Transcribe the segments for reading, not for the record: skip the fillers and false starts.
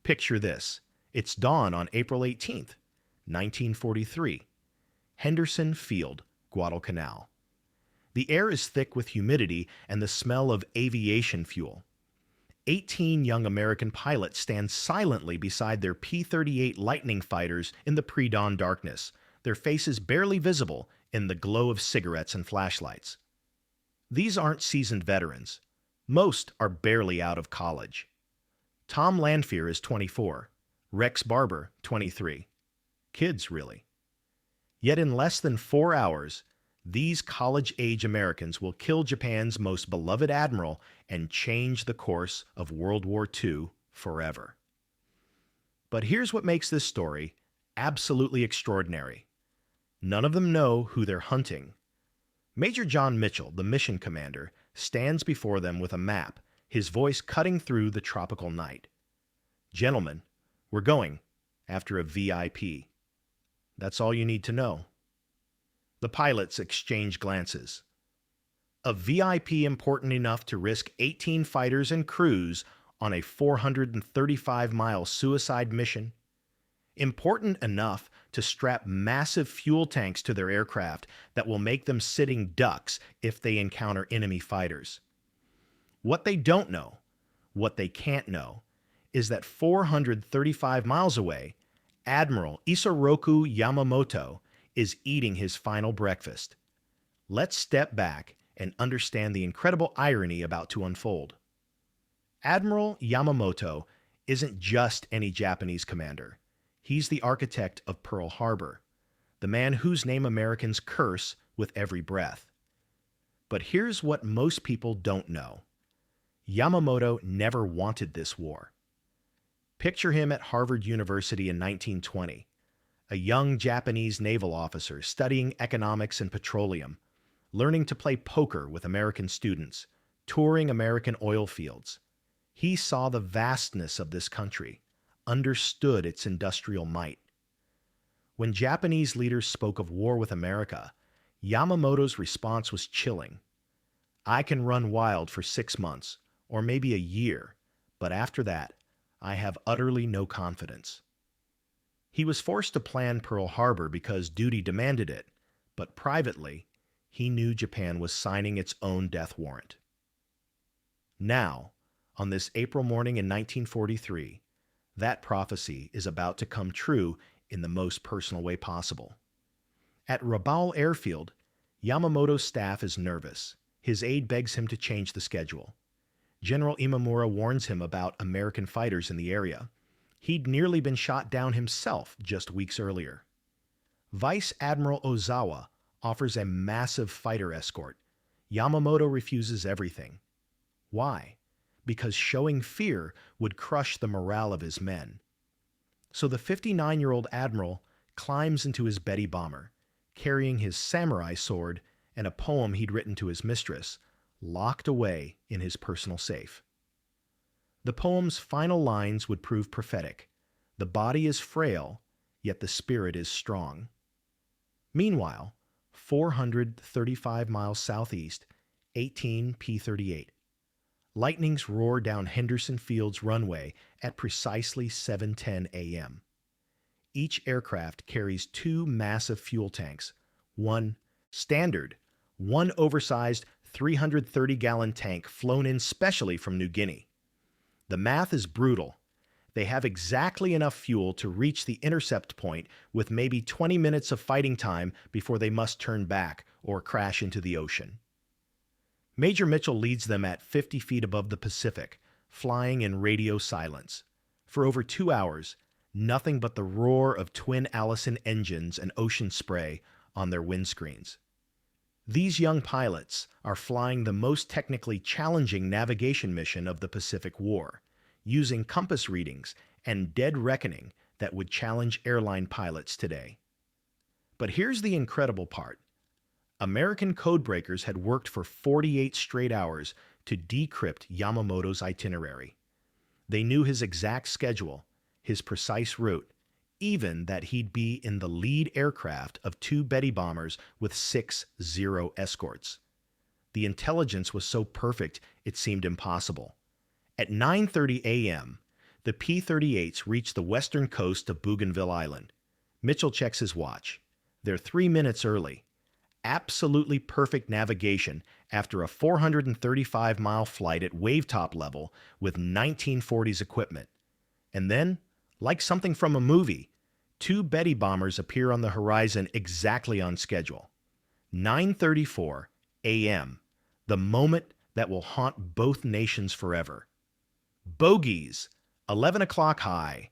Picture this. It's dawn on April 18th, 1943. Henderson Field, Guadalcanal. The air is thick with humidity and the smell of aviation fuel. 18 young American pilots stand silently beside their P-38 Lightning fighters in the pre-dawn darkness, their faces barely visible in the glow of cigarettes and flashlights. These aren't seasoned veterans. Most are barely out of college. Tom Lanphier is 24, Rex Barber, 23. Kids, really. Yet in less than 4 hours, these college-age Americans will kill Japan's most beloved admiral and change the course of World War II forever. But here's what makes this story absolutely extraordinary. None of them know who they're hunting. Major John Mitchell, the mission commander, stands before them with a map, his voice cutting through the tropical night. "Gentlemen, we're going after a VIP. That's all you need to know." The pilots exchange glances. A VIP important enough to risk 18 fighters and crews on a 435-mile suicide mission? Important enough to strap massive fuel tanks to their aircraft that will make them sitting ducks if they encounter enemy fighters. What they don't know, what they can't know, is that 435 miles away, Admiral Isoroku Yamamoto is eating his final breakfast. Let's step back and understand the incredible irony about to unfold. Admiral Yamamoto isn't just any Japanese commander. He's the architect of Pearl Harbor, the man whose name Americans curse with every breath. But here's what most people don't know. Yamamoto never wanted this war. Picture him at Harvard University in 1920, a young Japanese naval officer studying economics and petroleum, learning to play poker with American students, touring American oil fields. He saw the vastness of this country, understood its industrial might. When Japanese leaders spoke of war with America, Yamamoto's response was chilling. "I can run wild for 6 months, or maybe a year, but after that, I have utterly no confidence." He was forced to plan Pearl Harbor because duty demanded it, but privately, he knew Japan was signing its own death warrant. Now, on this April morning in 1943, that prophecy is about to come true in the most personal way possible. At Rabaul Airfield, Yamamoto's staff is nervous. His aide begs him to change the schedule. General Imamura warns him about American fighters in the area. He'd nearly been shot down himself just weeks earlier. Vice Admiral Ozawa offers a massive fighter escort. Yamamoto refuses everything. Why? Because showing fear would crush the morale of his men. So the 59-year-old admiral climbs into his Betty bomber, carrying his samurai sword and a poem he'd written to his mistress, locked away in his personal safe. The poem's final lines would prove prophetic. The body is frail, yet the spirit is strong. Meanwhile, 435 miles southeast, 18 P-38. Lightnings roar down Henderson Field's runway at precisely 7:10 a.m. Each aircraft carries 2 massive fuel tanks, one standard, one oversized 330-gallon tank flown in specially from New Guinea. The math is brutal. They have exactly enough fuel to reach the intercept point with maybe 20 minutes of fighting time before they must turn back or crash into the ocean. Major Mitchell leads them at 50 feet above the Pacific, flying in radio silence. For over 2 hours, nothing but the roar of twin Allison engines and ocean spray on their windscreens. These young pilots are flying the most technically challenging navigation mission of the Pacific War, using compass readings and dead reckoning that would challenge airline pilots today. But here's the incredible part. American codebreakers had worked for 48 straight hours to decrypt Yamamoto's itinerary. They knew his exact schedule, his precise route, even that he'd be in the lead aircraft of 2 Betty bombers with 6 Zero escorts. The intelligence was so perfect it seemed impossible. At 9:30 a.m., The P-38s reach the western coast of Bougainville Island. Mitchell checks his watch. They're 3 minutes early. Absolutely perfect navigation after a 435-mile flight at wavetop level with 1940s equipment. And then, like something from a movie, 2 Betty bombers appear on the horizon exactly on schedule. 9:34 a.m., the moment that will haunt both nations forever. Bogies, 11 o'clock high.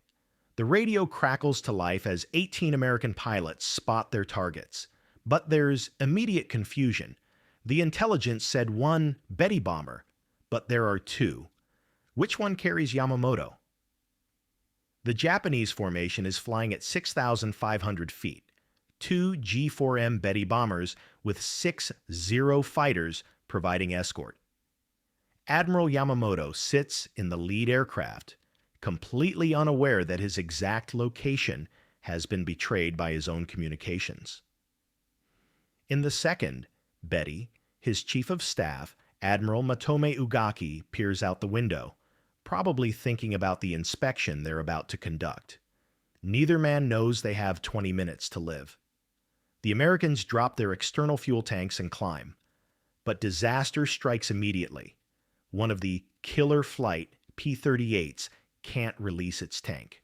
The radio crackles to life as 18 American pilots spot their targets. But there's immediate confusion. The intelligence said 1 Betty bomber, but there are 2. Which one carries Yamamoto? The Japanese formation is flying at 6,500 feet. 2 G-4M Betty bombers with 6 Zero fighters providing escort. Admiral Yamamoto sits in the lead aircraft, completely unaware that his exact location has been betrayed by his own communications. In the second Betty, his chief of staff, Admiral Matome Ugaki, peers out the window, probably thinking about the inspection they're about to conduct. Neither man knows they have 20 minutes to live. The Americans drop their external fuel tanks and climb. But disaster strikes immediately. One of the killer flight P-38s can't release its tank.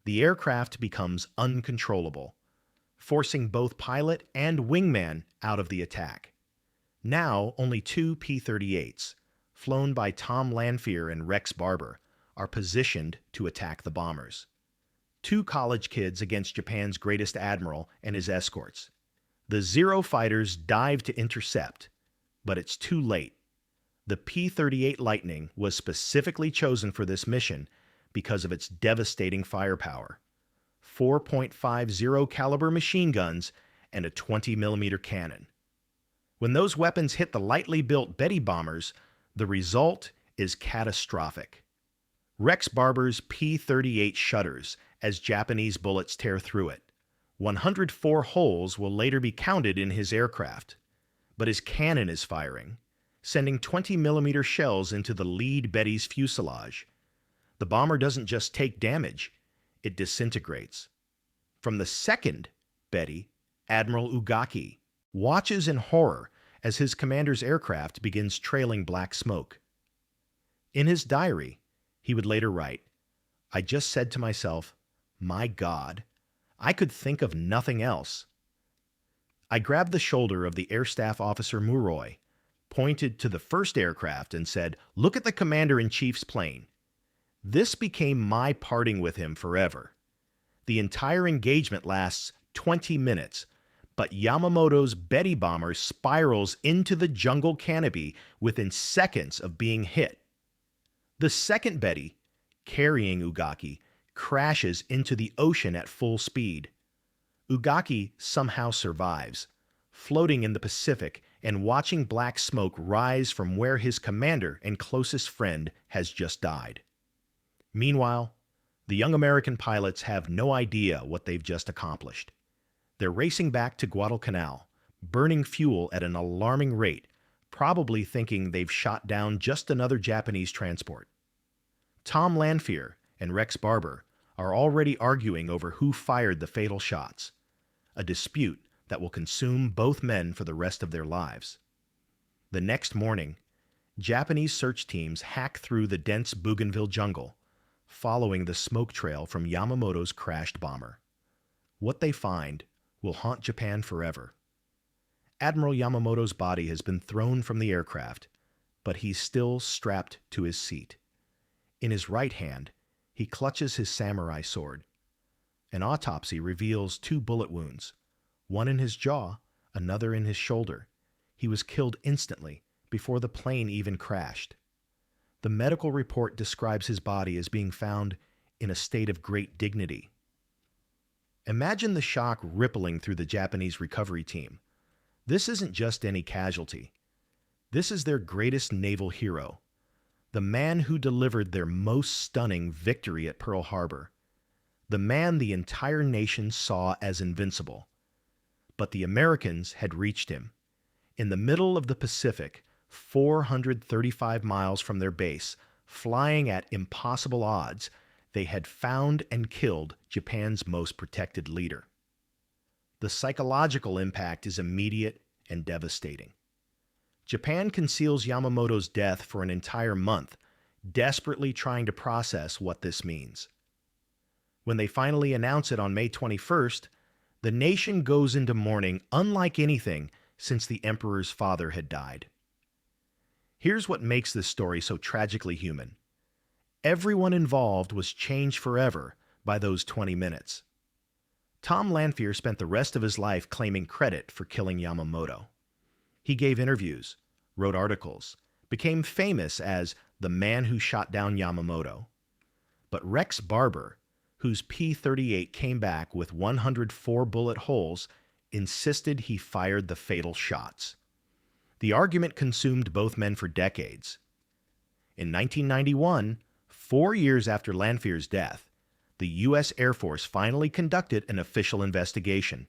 The aircraft becomes uncontrollable, forcing both pilot and wingman out of the attack. Now, only 2 P-38s, flown by Tom Lanphier and Rex Barber, are positioned to attack the bombers. 2 college kids against Japan's greatest admiral and his escorts. The Zero fighters dive to intercept, but it's too late. The P-38 Lightning was specifically chosen for this mission because of its devastating firepower. 4.50 caliber machine guns and a 20mm cannon. When those weapons hit the lightly built Betty bombers, the result is catastrophic. Rex Barber's P-38 shudders as Japanese bullets tear through it. 104 holes will later be counted in his aircraft. But his cannon is firing, sending 20mm shells into the lead Betty's fuselage. The bomber doesn't just take damage, it disintegrates. From the second Betty, Admiral Ugaki watches in horror as his commander's aircraft begins trailing black smoke. In his diary, he would later write, "I just said to myself, my God, I could think of nothing else. I grabbed the shoulder of the Air Staff Officer Muroy, pointed to the first aircraft and said, 'Look at the Commander-in-Chief's plane.' This became my parting with him forever. The entire engagement lasts 20 minutes, but Yamamoto's Betty bomber spirals into the jungle canopy within seconds of being hit. The second Betty, carrying Ugaki, crashes into the ocean at full speed. Ugaki somehow survives, floating in the Pacific and watching black smoke rise from where his commander and closest friend has just died. Meanwhile, the young American pilots have no idea what they've just accomplished. They're racing back to Guadalcanal, burning fuel at an alarming rate, probably thinking they've shot down just another Japanese transport. Tom Lanphier and Rex Barber are already arguing over who fired the fatal shots, a dispute that will consume both men for the rest of their lives. The next morning, Japanese search teams hack through the dense Bougainville jungle, following the smoke trail from Yamamoto's crashed bomber. What they find will haunt Japan forever. Admiral Yamamoto's body has been thrown from the aircraft, but he's still strapped to his seat. In his right hand, he clutches his samurai sword. An autopsy reveals 2 bullet wounds, one in his jaw, another in his shoulder. He was killed instantly, before the plane even crashed. The medical report describes his body as being found in a state of great dignity. Imagine the shock rippling through the Japanese recovery team. This isn't just any casualty. This is their greatest naval hero, the man who delivered their most stunning victory at Pearl Harbor, the man the entire nation saw as invincible. But the Americans had reached him. In the middle of the Pacific, 435 miles from their base, flying at impossible odds, they had found and killed Japan's most protected leader. The psychological impact is immediate and devastating. Japan conceals Yamamoto's death for an entire month, desperately trying to process what this means. When they finally announce it on May 21st, the nation goes into mourning unlike anything since the emperor's father had died. Here's what makes this story so tragically human. Everyone involved was changed forever by those 20 minutes. Tom Lanphier spent the rest of his life claiming credit for killing Yamamoto. He gave interviews, wrote articles, became famous as the man who shot down Yamamoto. But Rex Barber, whose P-38 came back with 104 bullet holes, insisted he fired the fatal shots. The argument consumed both men for decades. In 1991, 4 years after Lanphier's death, the U.S. Air Force finally conducted an official investigation.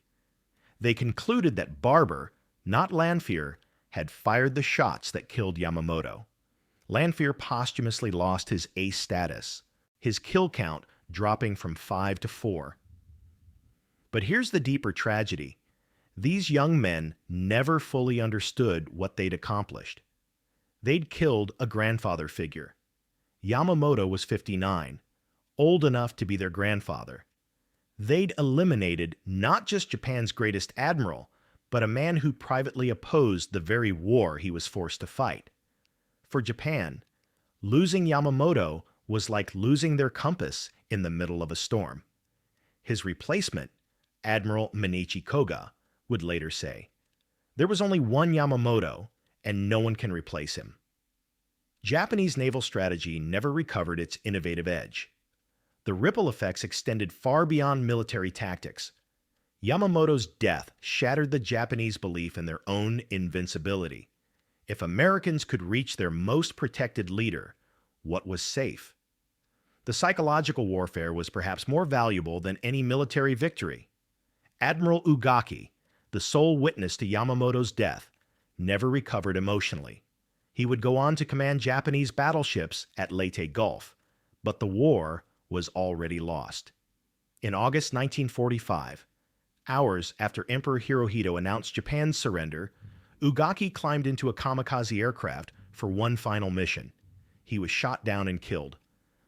They concluded that Barber, not Lanphier, had fired the shots that killed Yamamoto. Lanphier posthumously lost his ace status, his kill count dropping from 5 to 4. But here's the deeper tragedy. These young men never fully understood what they'd accomplished. They'd killed a grandfather figure. Yamamoto was 59, old enough to be their grandfather. They'd eliminated not just Japan's greatest admiral, but a man who privately opposed the very war he was forced to fight. For Japan, losing Yamamoto was like losing their compass in the middle of a storm. His replacement, Admiral Minichi Koga, would later say, "There was only one Yamamoto, and no one can replace him." Japanese naval strategy never recovered its innovative edge. The ripple effects extended far beyond military tactics. Yamamoto's death shattered the Japanese belief in their own invincibility. If Americans could reach their most protected leader, what was safe? The psychological warfare was perhaps more valuable than any military victory. Admiral Ugaki, the sole witness to Yamamoto's death, never recovered emotionally. He would go on to command Japanese battleships at Leyte Gulf, but the war was already lost. In August 1945, hours after Emperor Hirohito announced Japan's surrender, Ugaki climbed into a kamikaze aircraft for one final mission. He was shot down and killed,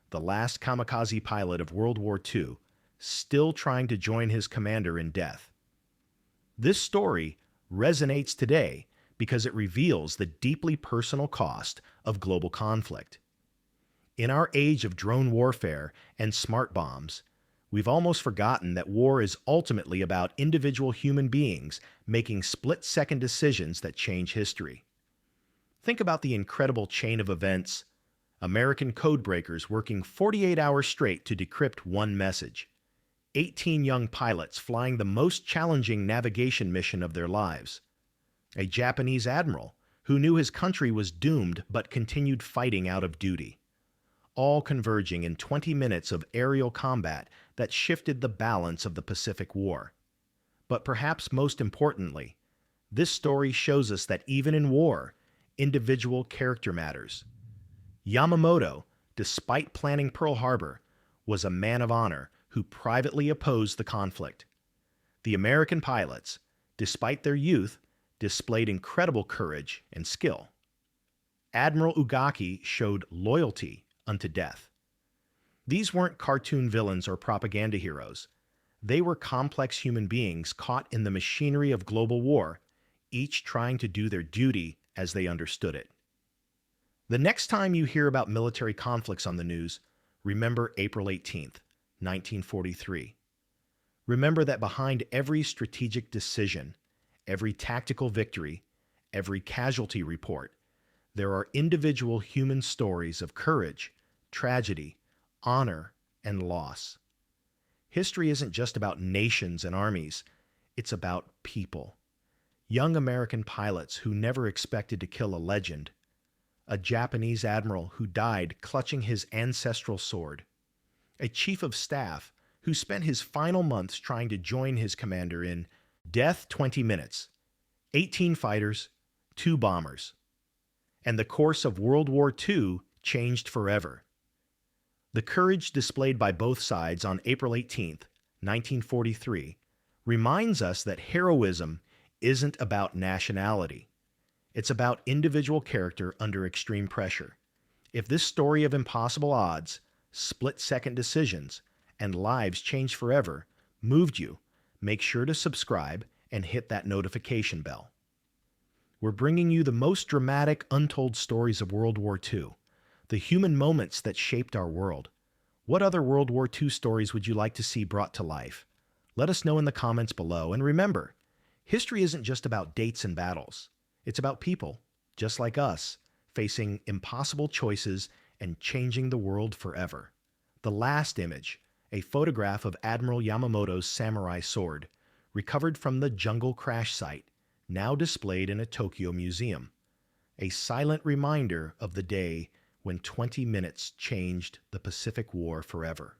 the last kamikaze pilot of World War II, still trying to join his commander in death. This story resonates today because it reveals the deeply personal cost of global conflict. In our age of drone warfare and smart bombs, we've almost forgotten that war is ultimately about individual human beings making split-second decisions that change history. Think about the incredible chain of events: American codebreakers working 48 hours straight to decrypt one message, 18 young pilots flying the most challenging navigation mission of their lives, a Japanese admiral who knew his country was doomed but continued fighting out of duty, all converging in 20 minutes of aerial combat that shifted the balance of the Pacific War. But perhaps most importantly, this story shows us that even in war, individual character matters. Yamamoto, despite planning Pearl Harbor, was a man of honor who privately opposed the conflict. The American pilots, despite their youth, displayed incredible courage and skill. Admiral Ugaki showed loyalty unto death. These weren't cartoon villains or propaganda heroes. They were complex human beings caught in the machinery of global war, each trying to do their duty as they understood it. The next time you hear about military conflicts on the news, remember April 18th, 1943. Remember that behind every strategic decision, every tactical victory, every casualty report, there are individual human stories of courage, tragedy, honor, and loss. History isn't just about nations and armies, it's about people. Young American pilots who never expected to kill a legend, a Japanese admiral who died clutching his ancestral sword, a chief of staff who spent his final months trying to join his commander in Death 20 Minutes, 18 fighters, 2 bombers. And the course of World War II changed forever. The courage displayed by both sides on April 18, 1943, reminds us that heroism isn't about nationality. It's about individual character under extreme pressure. If this story of impossible odds, split-second decisions, and lives changed forever moved you, make sure to subscribe and hit that notification bell. We're bringing you the most dramatic, untold stories of World War II, the human moments that shaped our world. What other World War II stories would you like to see brought to life? Let us know in the comments below, and remember, history isn't just about dates and battles. It's about people, just like us, facing impossible choices and changing the world forever. The last image, a photograph of Admiral Yamamoto's samurai sword, recovered from the jungle crash site, now displayed in a Tokyo museum. A silent reminder of the day when 20 minutes changed the Pacific War forever.